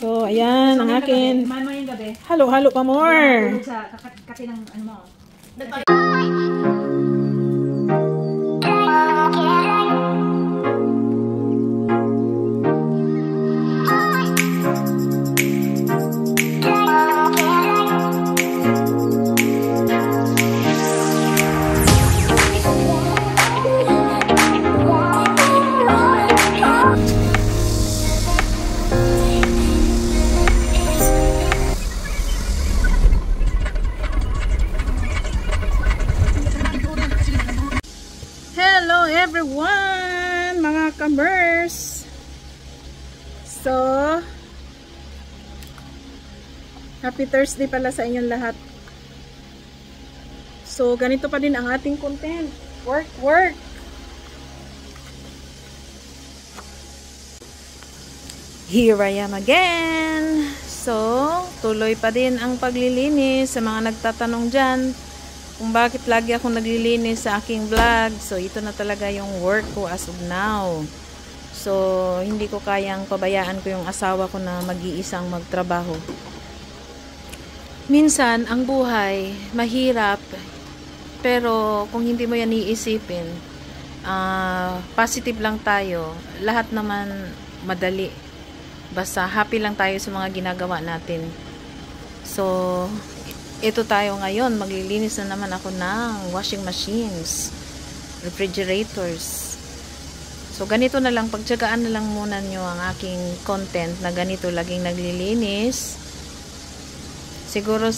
So, ayan ang akin. Mamayang gabi. Halo-halo pa more. Tulog sa kati ng ano mo. Hello everyone, mga kamers. So, happy Thursday pala sa inyong lahat. So, ganito pa din ang ating content. Work. Here I am again. So, tuloy pa din ang paglilinis sa mga nagtatanong dyan kung bakit lagi akong naglilinis sa aking vlog. So, ito na talaga yung work ko as of now. So, hindi ko kayang pabayaan ko yung asawa ko na mag-iisang magtrabaho. Minsan, ang buhay, mahirap. Pero, kung hindi mo yan iisipin, positive lang tayo. Lahat naman madali. Basta happy lang tayo sa mga ginagawa natin. So, ito tayo ngayon, maglilinis na naman ako ng washing machines, refrigerators. So, ganito na lang, pagtsagaan na lang muna nyo ang aking content na ganito, laging naglilinis. Siguro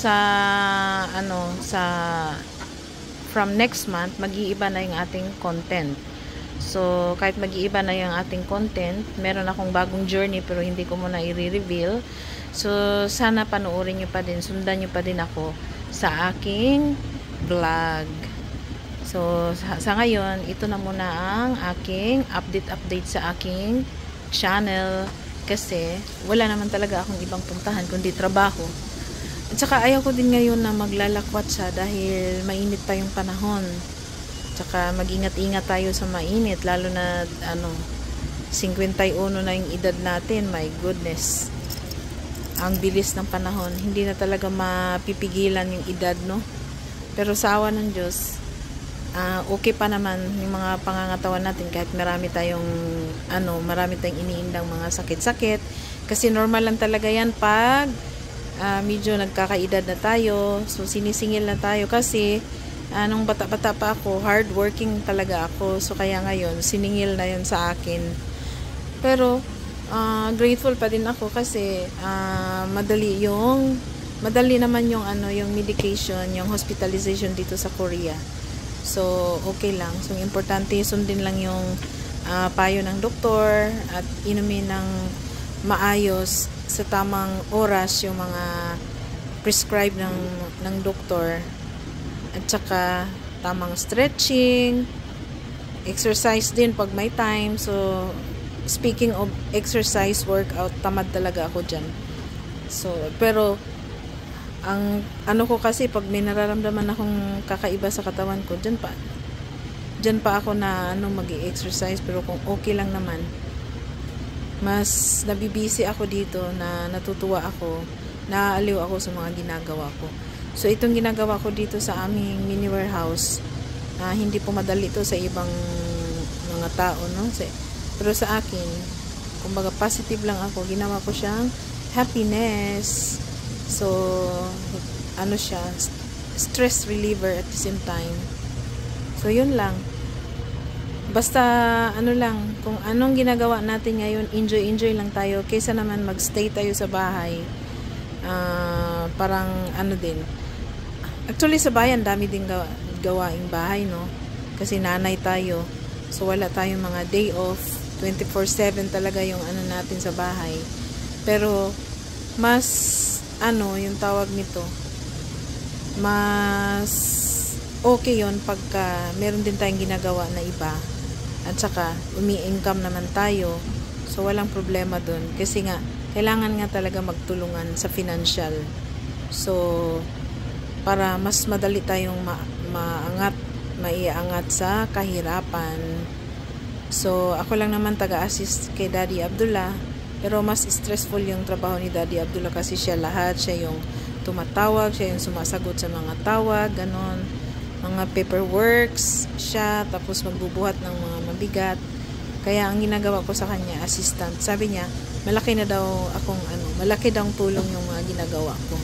from next month, mag-iiba na yung ating content. So, kahit mag-iiba na yung ating content, meron akong bagong journey pero hindi ko muna i-reveal. So, sana panoorin nyo pa din, sundan nyo pa din ako sa aking vlog. So, sa ngayon, ito na muna ang aking update sa aking channel. Kasi, wala naman talaga akong ibang puntahan kundi trabaho. At saka, ayaw ko din ngayon na maglalakwat siya dahil mainit pa yung panahon. At saka, mag-ingat-ingat tayo sa mainit, lalo na, 51 na yung edad natin, my goodness. Ang bilis ng panahon, hindi na talaga mapipigilan yung edad, no? Pero sa awa ng Diyos, okay pa naman yung mga pangangatawan natin kahit marami tayong iniindang mga sakit-sakit. Kasi normal lang talaga yan pag medyo nagkakaedad na tayo. So sinisingil na tayo kasi nung bata-bata pa ako, hardworking talaga ako. So kaya ngayon, siningil na yun sa akin. Pero grateful pa din ako kasi madali naman yung yung medication, yung hospitalization dito sa Korea. So okay lang. So importante sundin lang yung payo ng doktor at inumin ng maayos sa tamang oras yung mga prescribe ng doktor. At saka tamang stretching, exercise din pag may time. So speaking of exercise, workout, tamad talaga ako dyan. So, pero, ang ko kasi, pag may nararamdaman akong kakaiba sa katawan ko, dyan pa ako na mag-i-exercise, pero kung okay lang naman, mas nabibisi ako dito, na natutuwa ako, naaaliw ako sa mga ginagawa ko. So, itong ginagawa ko dito sa aming mini warehouse, hindi po madali ito sa ibang mga tao, no? Pero sa akin, kumbaga positive lang ako, ginawa ko siyang happiness. So, siya, stress reliever at the same time. So, yun lang. Basta, lang, kung anong ginagawa natin ngayon, enjoy lang tayo. Kaysa naman magstay tayo sa bahay. Parang, din. Actually, sa bayan, dami din gawaing bahay, no? Kasi nanay tayo. So, wala tayong mga day off. 24/7 talaga yung natin sa bahay. Pero mas yung tawag nito, mas okay yon pagka meron din tayong ginagawa na iba at saka umi-income naman tayo. So walang problema dun kasi nga kailangan nga talaga magtulungan sa financial. So para mas madali tayong maiangat sa kahirapan. So, ako lang naman taga-assist kay Daddy Abdullah. Pero mas stressful yung trabaho ni Daddy Abdullah kasi siya lahat. Siya yung tumatawag, siya yung sumasagot sa mga tawag, ganon. Mga paperworks siya, tapos magbubuhat ng mga mabigat. Kaya ang ginagawa ko sa kanya, assistant. Sabi niya, malaki daw tulong yung mga ginagawa ko.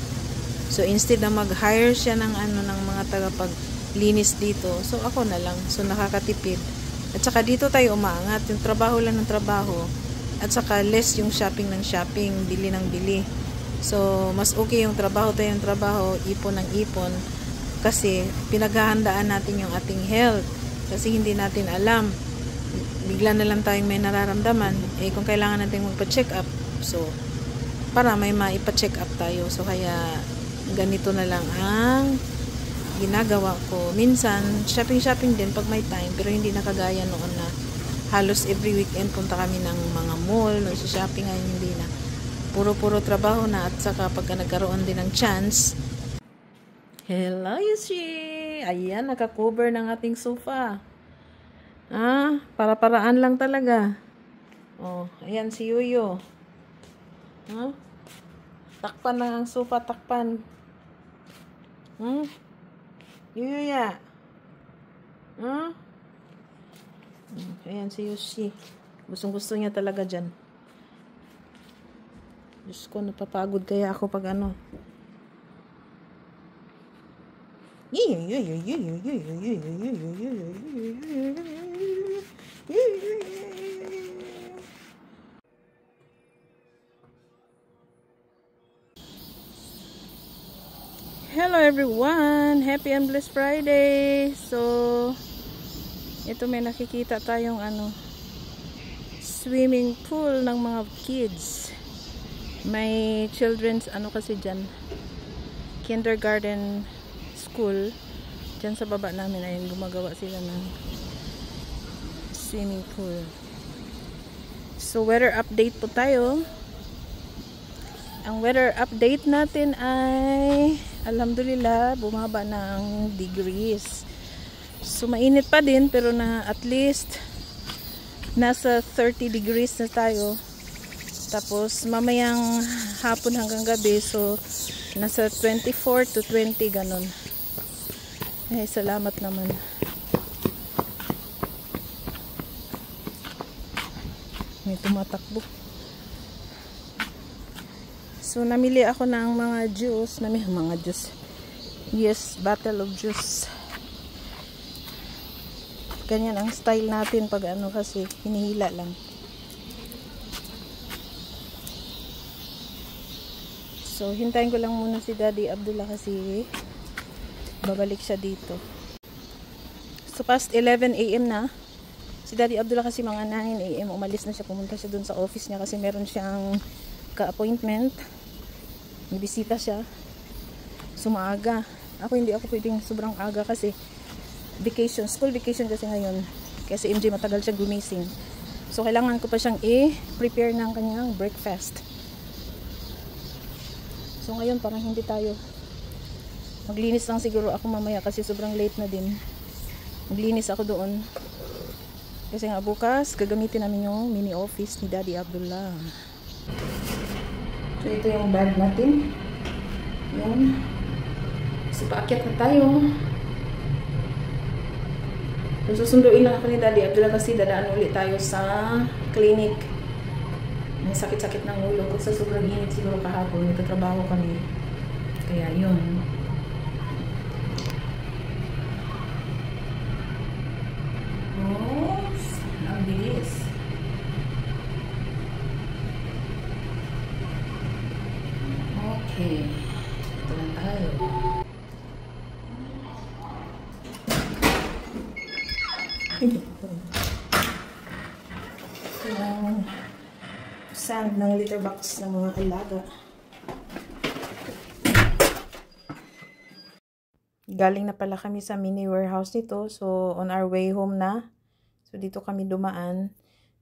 So instead na mag-hire siya ng ng mga tagapaglinis dito, so ako na lang. So nakakatipid. At saka dito tayo umaangat, yung trabaho lang ng trabaho. At saka less yung shopping ng shopping, bili ng bili. So mas okay yung trabaho tayo ng trabaho, ipon ng ipon. Kasi pinaghahandaan natin yung ating health. Kasi hindi natin alam. Bigla na lang tayong may nararamdaman. Kung kailangan natin magpa-check up, so para may maipa-check up tayo. So kaya ganito na lang ang ginagawa ko. Minsan shopping din pag may time, pero hindi na kagaya noon na halos every weekend punta kami ng mga mall, no, shopping. Ngayon hindi na. Puro trabaho na. At saka pagka nagkaroon din ng chance. Hello, Yushi! Ayan, naka-cover ng ating sofa. Para-paraan lang talaga. Oh, ayan si Yuyo. Takpan na ang sofa, takpan. Yuya. Ayan si Yushi. Gustong-gusto niya talaga dyan. Diyos ko, napapagod kaya ako pag Hello everyone! Happy and blessed Friday! So, ito may nakikita tayong swimming pool ng mga kids. May children's kasi dyan, kindergarten school. Dyan sa baba namin ay gumagawa sila ng swimming pool. So, weather update po tayo. Ang weather update natin ay alhamdulillah, bumaba ng degrees. So, mainit pa din, pero at least nasa 30 degrees na tayo. Tapos, mamayang hapon hanggang gabi, so, nasa 24 to 20, ganun. Salamat naman. May tumatakbo. So, namili ako ng mga juice. Yes, bottle of juice. Ganyan ang style natin pag kasi hinihila lang. So, hintayin ko lang muna si Daddy Abdullah kasi babalik siya dito. So, past 11 AM na. Si Daddy Abdullah kasi mga 9 AM umalis na siya. Pumunta siya dun sa office niya kasi meron siyang ka-appointment. May bisita siya. So, maaga. Hindi ako pwedeng sobrang aga kasi school vacation kasi ngayon. Kasi MJ matagal siya gumising. So, kailangan ko pa siyang i-prepare ng kanyang breakfast. So, ngayon parang hindi tayo. Maglinis lang siguro ako mamaya kasi sobrang late na din. Maglinis ako doon. Kasi nga bukas, gagamitin namin yung mini office ni Daddy Abdullah. So, ito yung bag natin. Yan. So, paakyat na tayo. So, susunduin lang ako ni Daddy Abdullah kasi dadaan ulit tayo sa clinic. May sakit-sakit ng ulo ko sa sobrang init siguro kahapon. Nagtatrabaho kami. Kaya yun. Oh, ang bilis. Okay. Ito lang tayo. Yung sand ng litter box ng mga alaga. Galing na pala kami sa mini warehouse nito. So, on our way home na. So, dito kami dumaan.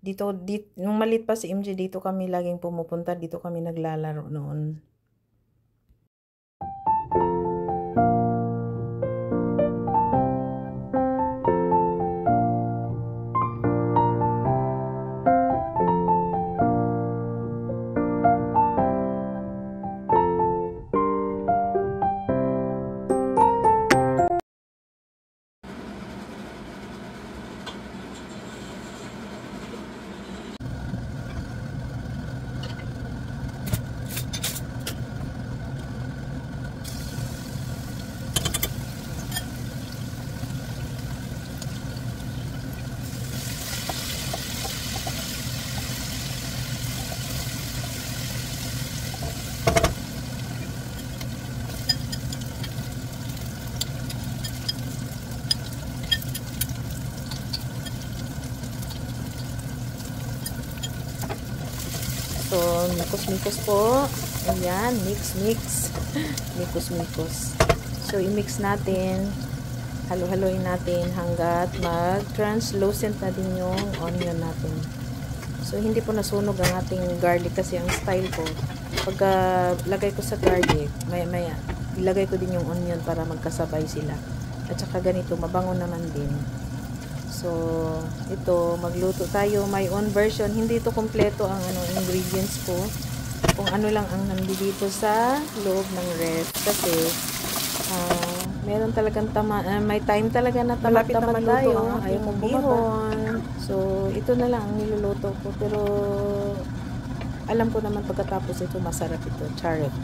Dito, nung malit pa si MJ, dito kami laging pumupunta. Dito kami naglalaro noon. mikos-mikos po. Ayan, mix. Mikos-mikos. So, i-mix natin. Halo-haloin natin hanggat mag-translucent na din yung onion natin. So, hindi po nasunog ang ating garlic kasi ang style ko. Pagka lagay ko sa garlic, maya ilagay ko din yung onion para magkasabay sila. At saka ganito, mabango naman din. So, ito, magluto tayo. My own version. Hindi ito kompleto ang ingredients ko. Kung ano lang ang nandito sa loob ng ref. Kasi, meron talagang may time talaga na tamad-tamad tayo. Ayaw mong bihon. So, ito na lang ang niluluto ko. Pero, alam ko naman pagkatapos ito, masarap ito. Charot.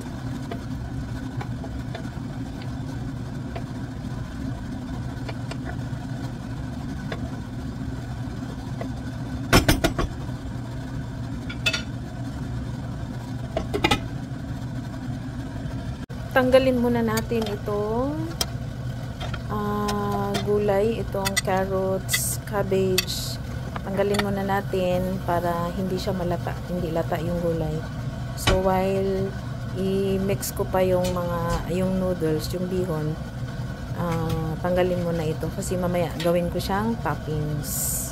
Tanggalin muna natin itong gulay, itong carrots, cabbage. Tanggalin muna natin para hindi siya malata, hindi lata yung gulay. So while i-mix ko pa yung noodles, yung bihon, tanggalin muna ito kasi mamaya gawin ko siyang toppings.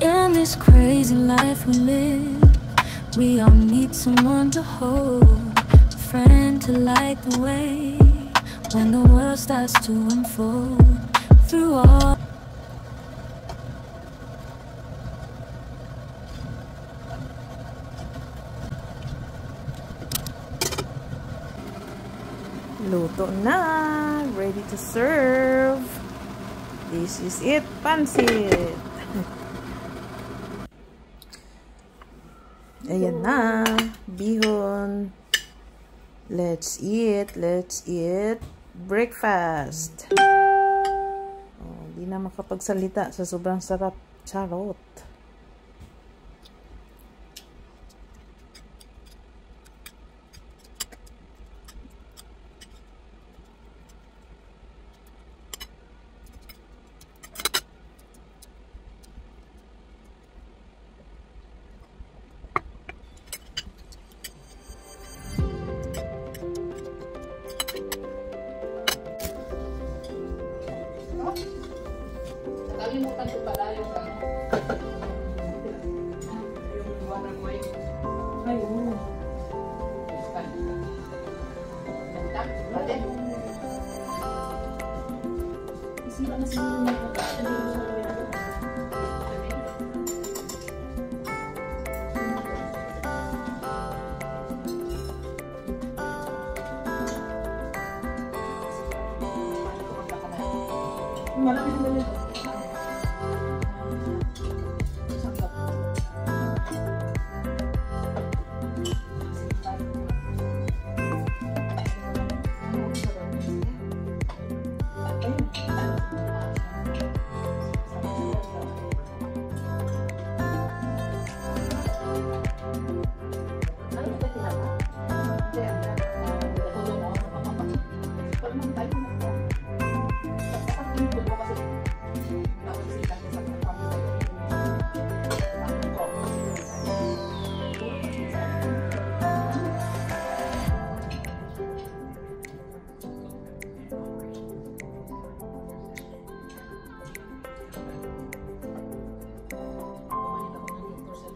In this crazy life we live, we all need someone to hold, a friend to light the way when the world starts to unfold. Through all luto na, ready to serve. This is it, pansit. Ayan na, bihon. Let's eat breakfast. Oh, di na makapagsalita sa sobrang sarap. Charot. Nakalimutan ko pala yung yung buwan ng mic. Ayun. Ate? Isira na sila. Maraming dali.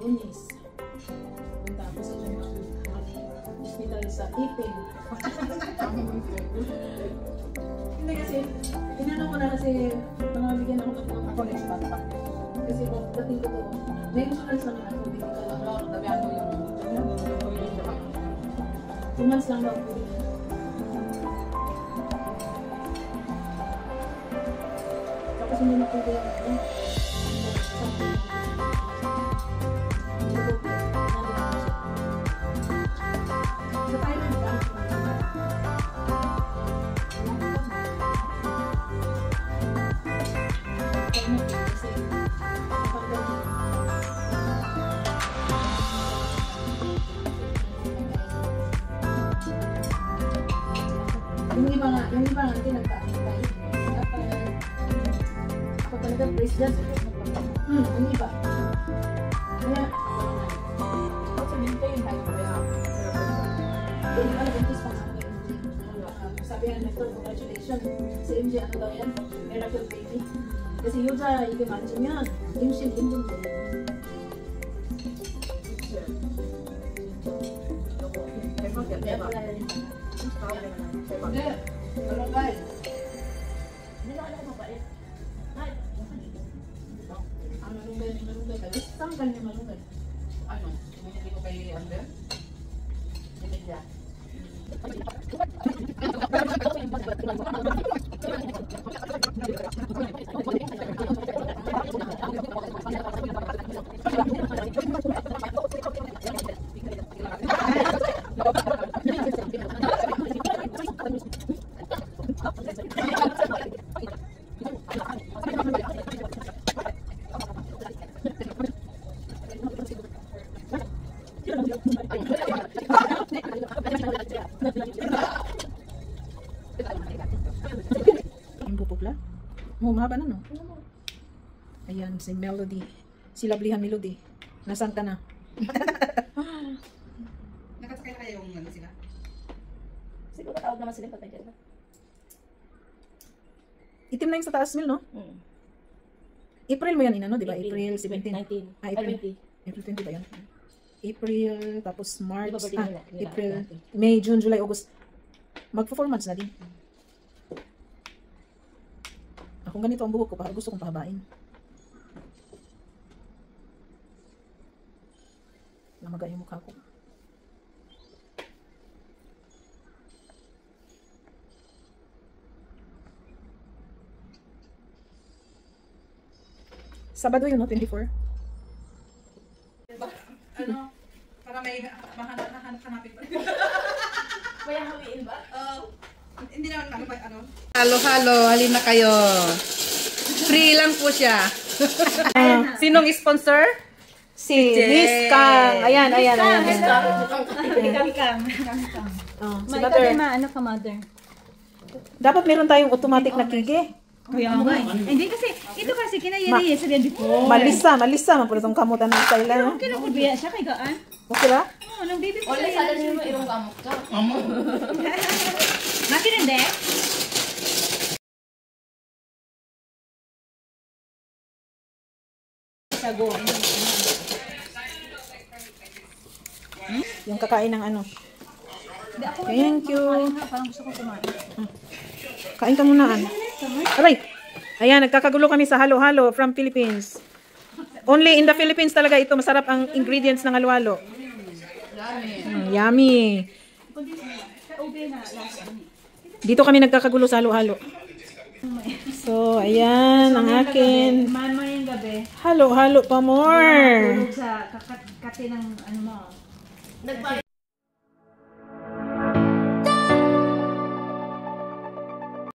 Lunes. Punta ako sa hospital sa Ipin. Hindi kasi, tinanong ko na kasi pangabigyan ako ng ako next month pa. Kasi dating ko to, may insurance lang ako, medical lang. Tabihan ko yung 2 months lang daw. Tapos hindi na pwede ako. iba nga, hindi nagkaantay. Ako talaga, praise God. Yung iba. Kaya, Kasi bintay yung tayo kaya. hindi ka nag-intis pa sa akin. Sabi nga nito, congratulations. Sa MJ, ano daw yan? Miracle baby. kasi 여자 이게 만지면 임신 힘든데. Hindi. Barangay. Ang malunggay ka. Isang kanya malunggay. Ano? Hindi ko kay Amber? Hindi niya. Yung pupukla? Oh, mahaba na no? Ayan, si Melody. Si Lovelyhan Melody. Nasaan ka na? Nakasakay na kaya yung ano sila? Siguro tawag naman sila patay dyan. Itim na yung sa taas, Mil, no? April mo yan, inano, di ba? April 17. 19. April. 20. April 20 ba yan? April, tapos March, Di ba birthday nila? Nila, April, natin. May, June, July, August. Magpo 4 months na din. Akong ganito ang buhok ko, para gusto kong pahabain. Namaga yung mukha ko. Sabado yun, no? 24. Ano? Para may hanapin pa rin. May hawiin ba? Hindi naman kami ano. Halo-halo, halin na kayo. Free lang po siya. Sinong sponsor? Si Miss Kang. Ayan. Kang. Oh, si Ikaw Mother. din ano ka, mother? Dapat meron tayong automatic na kige. Kuya mo. Hindi kasi, ito kasi kinayari sa din before. Malisa. Mapuro itong kamutan ng style na. Kinakubiya siya kay gaan. Okay ba? Oo, nang baby pa Wala siya. sana siya mo irong kamok ka. Natin hindi? Sago. Yung kakain ng ano. Hindi ako. Thank you. Parang gusto ko kumain. Kain ka muna. Aray! Ayan, nagkakagulo kami sa halo-halo from Philippines. Only in the Philippines talaga ito. Masarap ang ingredients ng halo-halo. Yummy. Dito kami nagkakagulo sa halo-halo. So, ayan ang akin. Man mo yung gabi. Halo-halo pa more. Tulog sa kakati ng ano mo.